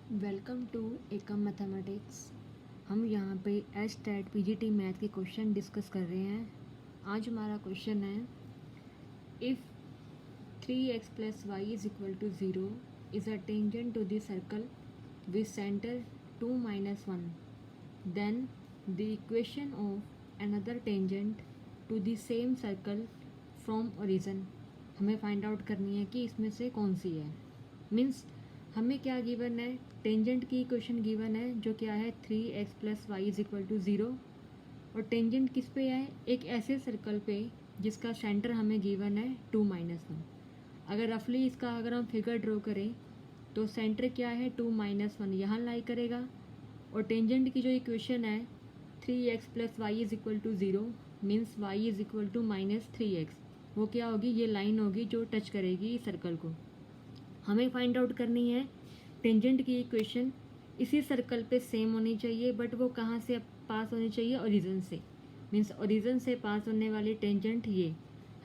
Welcome to Ekam mathematics. हम यहाँ पे एच-टेट पीजीटी मैथ के क्वेश्चन डिस्कस कर रहे हैं। आज हमारा क्वेश्चन है, if 3x + y = 0 is a tangent to the circle with centre 2 - 1, then the equation of another tangent to the same circle from origin. हमें फाइंड आउट करनी है कि इसमें से कौन सी है। मीन्स हमें क्या गिवन है, टेंजेंट की इक्वेशन गिवन है जो क्या है 3x + y = 0, और टेंजेंट किस पे है, एक ऐसे सर्कल पे जिसका सेंटर हमें गिवन है 2 - 1। अगर रफली इसका अगर हम फिगर ड्रॉ करें तो सेंटर क्या है 2 - 1 यहाँ लाई करेगा, और टेंजेंट की जो इक्वेशन है 3x + y = 0 means y = -3x, वो क्या होगी, ये लाइन होगी जो टच करेगी इस सर्कल को। हमें फाइंड आउट करनी है टेंजेंट की इक्वेशन इसी सर्कल पे सेम होनी चाहिए, बट वो कहाँ से पास होनी चाहिए, ओरिजिन से। मीन्स ओरिजिन से पास होने वाली टेंजेंट ये,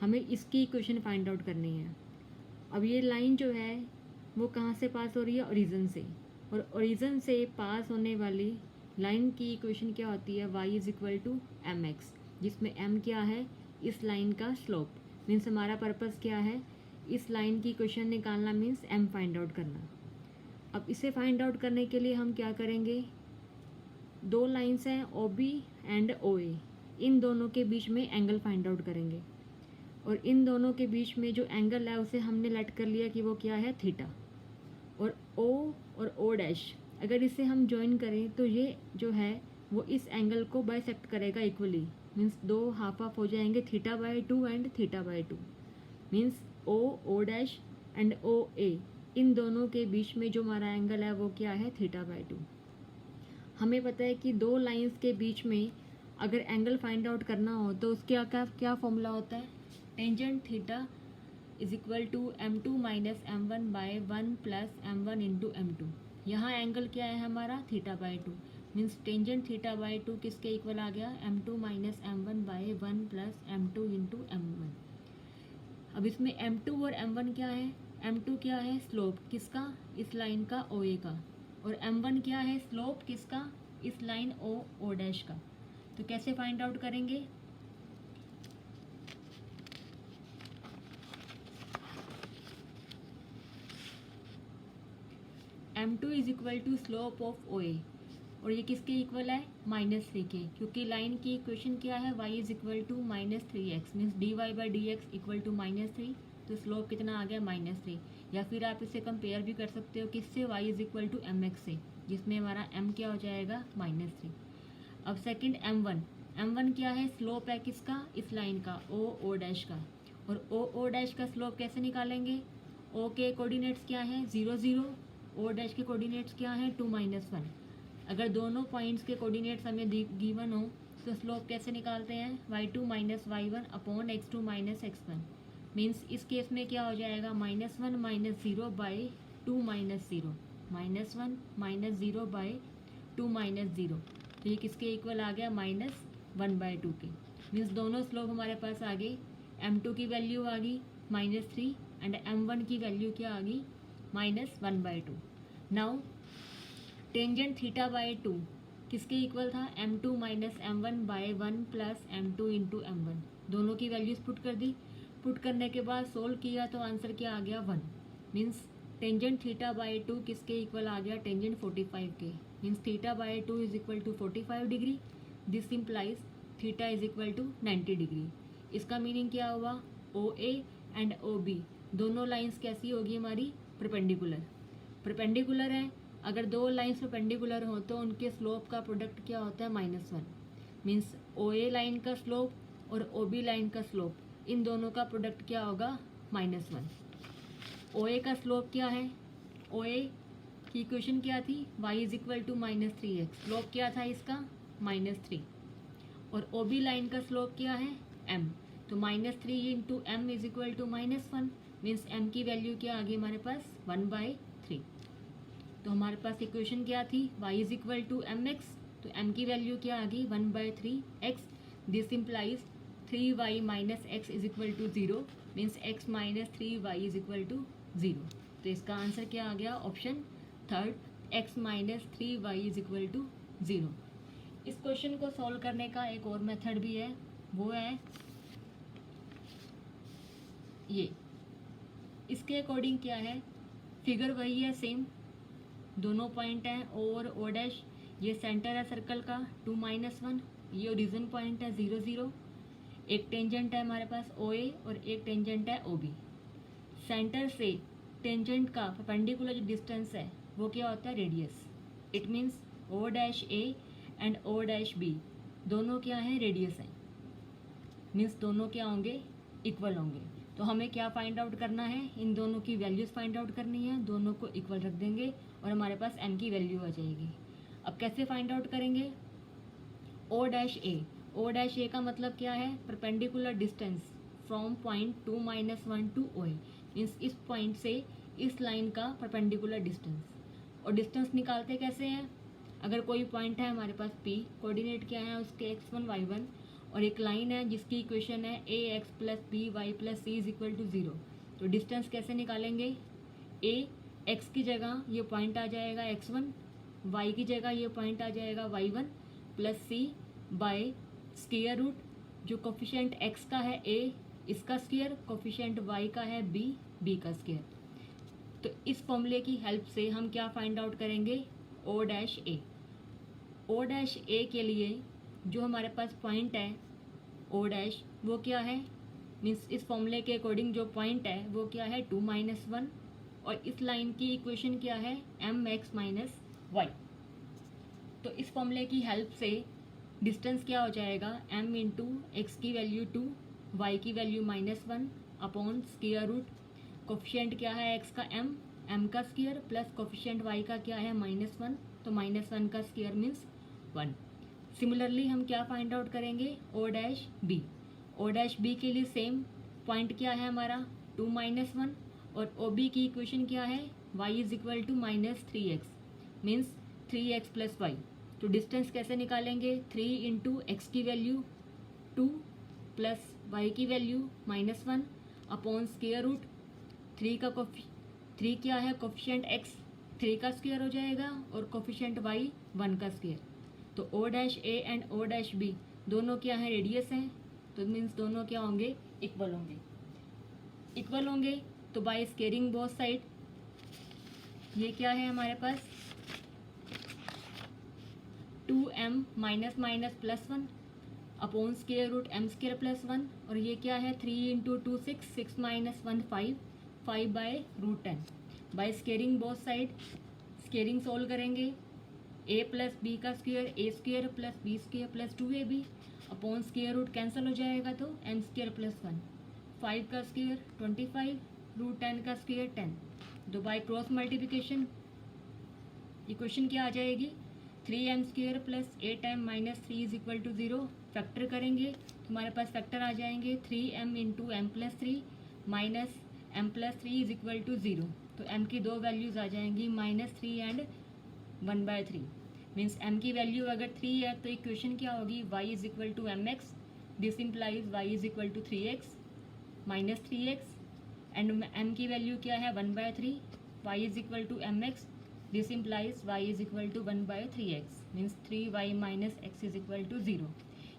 हमें इसकी इक्वेशन फाइंड आउट करनी है। अब ये लाइन जो है वो कहाँ से पास हो रही है, ओरिजिन से, और ओरिजिन से पास होने वाली लाइन की इक्वेशन क्या होती है, y = mx, जिसमें m क्या है, इस लाइन का स्लोप। मीन्स हमारा पर्पस क्या है, इस लाइन की इक्वेशन निकालना, मीन्स m फाइंड आउट करना। अब इसे फाइंड आउट करने के लिए हम क्या करेंगे, दो लाइंस हैं OB एंड OA, इन दोनों के बीच में एंगल फाइंड आउट करेंगे, और इन दोनों के बीच में जो एंगल है उसे हमने लेट कर लिया कि वो क्या है, थीटा। और O और O' अगर इसे हम ज्वाइन करें तो ये जो है वो इस एंगल को बाइसेक्ट करेगा इक्वली। मीन्स दो हाफ ऑफ हो जाएंगे, θ/2 and θ/2। Means O' and OA, इन दोनों के बीच में जो हमारा एंगल है वो क्या है, θ/2। हमें पता है कि दो लाइंस के बीच में अगर एंगल फाइंड आउट करना हो तो उसके क्या फॉर्मूला होता है, tangent theta = m2 - m1/1 + m1 × m2। यहाँ एंगल क्या है हमारा, θ/2। मीन्स टेंजेंट θ/2 किसके इक्वल आ गया, m2 - m1/1 + m2 × m1। अब इसमें m2 और m1 क्या है, m2 क्या है, स्लोप किसका, इस लाइन का OA का, और m1 क्या है, स्लोप किसका, इस लाइन O' का। तो कैसे फाइंड आउट करेंगे, m2 = स्लोप ऑफ OA, और ये किसके इक्वल है, -3 के, क्योंकि लाइन की इक्वेशन क्या है, y = -3x, मीन्स dy/dx = -3, तो स्लोप कितना आ गया, -3। या फिर आप इसे कंपेयर भी कर सकते हो किससे, y = mx से, जिसमें हमारा m क्या हो जाएगा, -3। अब सेकंड m1 क्या है, स्लोप है किसका, इस लाइन का O' का, और O' का स्लोप कैसे निकालेंगे, O के कोऑर्डिनेट्स क्या हैं, 0 0, O' के कोऑर्डिनेट्स क्या हैं, 2 - 1। अगर दोनों पॉइंट्स के कोऑर्डिनेट्स हमें गिवन हो तो स्लोप कैसे निकालते हैं, y2 - y1 upon x2 - x1। Means इस केस में क्या हो जाएगा, -1 - 0/2 - 0, -1 - 0/2 - 0। तो ये किसके इक्वल आ गया, -1/2 के। मीन्स दोनों स्लोप हमारे पास आ गए, m2 की वैल्यू आ गई -3 एंड m1 की वैल्यू क्या आ गई, -1/2। नाउ टेंजेंट θ/2 किसके इक्वल था, m2 - m1/1 + m2 × m1। दोनों की वैल्यूज पुट कर दी, पुट करने के बाद सोल्व किया तो आंसर क्या आ गया, 1। मीन्स टेंजेंट θ/2 किसके इक्वल आ गया, टेंजेंट 45 के। Means θ/2 = 45 degree, this implies θ = 90 degree. इसका मीनिंग क्या हुआ, OA एंड OB दोनों लाइंस कैसी होगी हमारी, परपेंडिकुलर है। अगर दो लाइंस परपेंडिकुलर हो तो उनके स्लोप का प्रोडक्ट क्या होता है, -1। मीन्स OA लाइन का स्लोप और OB लाइन का स्लोप, इन दोनों का प्रोडक्ट क्या होगा, -1। OA का स्लोप क्या है, OA की इक्वेशन क्या थी, y = -3x, स्लोप क्या था इसका, -3, और OB लाइन का स्लोप क्या है, m, तो -3 × m = -1। मीन्स m की वैल्यू क्या आ गई हमारे पास, 1/3। तो हमारे पास इक्वेशन क्या थी, y = mx, तो m की वैल्यू क्या आ गई, 1/3x। This implies 3y - x = 0, means x - 3y = 0। तो इसका आंसर क्या आ गया, option third, x minus 3y is equal to 0। इस क्वेश्चन को सॉल्व करने का एक और मेथड भी है, वो है ये। इसके अकॉर्डिंग क्या है, फिगर वही है सेम, दोनों पॉइंट हैं ओ और ओ डैश, ये सेंटर है सर्कल का 2 - 1, ये ओरिजिन पॉइंट है 0 0, एक टेंजेंट है हमारे पास ओ ए और एक टेंजेंट है ओ बी। सेंटर से टेंजेंट का परपेंडिकुलर जो डिस्टेंस है वो क्या होता है, radius. It means O dash A and O dash B दोनों क्या हैं, रेडियस हैं, मीन्स दोनों क्या होंगे, इक्वल होंगे। तो हमें क्या फाइंड आउट करना है, इन दोनों की वैल्यूज़ फाइंड आउट करनी है, दोनों को इक्वल रख देंगे और हमारे पास m की वैल्यू आ जाएगी। अब कैसे फाइंड आउट करेंगे, ओ डैश ए का मतलब क्या है, perpendicular distance from point 2 - 1 to O A, means इस पॉइंट से इस लाइन का परपेंडिकुलर डिस्टेंस। और डिस्टेंस निकालते कैसे हैं, अगर कोई पॉइंट है हमारे पास P, कोऑर्डिनेट क्या है उसके x1 y1, और एक लाइन है जिसकी इक्वेशन है ax + by + c is equal to 0। तो डिस्टेंस कैसे निकालेंगे, a x की जगह ये पॉइंट आ जाएगा x1, y की जगह ये पॉइंट आ जाएगा y1 plus c by square root, जो कोफिशिएंट x का है a, इसका स्क्वायर, कोफिशिएंट y का है b का स्क्वायर। तो इस फॉर्मूले की हेल्प से हम क्या फाइंड आउट करेंगे, ओ डैश ए के लिए जो हमारे पास पॉइंट है ओ डैश, वो क्या है, मीन्स इस फॉर्मूले के अकॉर्डिंग जो पॉइंट है वो क्या है 2 - 1, और इस लाइन की इक्वेशन क्या है mx - y। तो इस फॉर्मूले की हेल्प से डिस्टेंस क्या हो जाएगा, m इंटू एक्स की वैल्यू 2, y की value -1 upon square root, coefficient क्या है x का m का स्क्वायर प्लस कोफिशिएंट y का क्या है -1, तो -1 का स्क्वायर मीन्स 1। सिमिलरली हम क्या फाइंड आउट करेंगे, ओ डैश बी के लिए सेम पॉइंट क्या है हमारा 2 - 1, और ओ बी की इक्वेशन क्या है y is equal to -3x, means 3x + y। तो डिस्टेंस कैसे निकालेंगे, 3 इंटू एक्स की वैल्यू 2 प्लस y की वैल्यू -1 अपॉन स्क्वायर रूट 3 क्या है कोफिशिएंट x 3 का स्क्वायर हो जाएगा और कोफिशिएंट y 1 का स्क्वायर। तो O dash A and O dash B दोनों क्या है, रेडियस हैं, तो मीन्स दोनों क्या होंगे, इक्वल होंगे। तो बाय स्क्वेयरिंग बोथ साइड ये क्या है हमारे पास 2m - +1 upon square root m² + 1, और ये क्या है 3 into 2 6, 6 - 1 5, 5/√10। By squaring both side squaring solve करेंगे, a + b का square a² + b² + 2ab upon square root cancel हो जाएगा तो m² + 1, 5 का स्क्वायर 25, √10 का स्क्वायर 10। तो बाय क्रॉस मल्टीप्लिकेशन इक्वेशन क्या आ जाएगी, 3m² + 8m - 3 is equal to 0। Factor करेंगे तो हमारे पास फैक्टर आ जाएंगे 3m into m + 3 minus m + 3 is equal to 0। तो m की दो वैल्यूज़ आ जाएंगी -3 एंड 1/3, मीन्स m की वैल्यू अगर 3 है तो इक्वेशन क्या होगी y is equal to mx, this implies y is equal to 3x -3x, and m की वैल्यू क्या है 1/3, y is equal to mx, this implies y is equal to 1/3x, means 3y - x is equal to 0।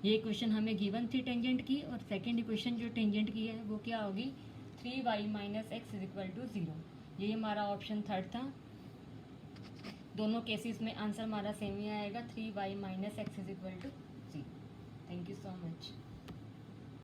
ये equation हमें given थी tangent की, और second equation जो tangent की है वो क्या होगी 3y - x is equal to 0। ये हमारा ऑप्शन 3 था। दोनों केसेस में आंसर हमारा सेम ही आएगा, 3y - x is equal to 0। Thank you so much.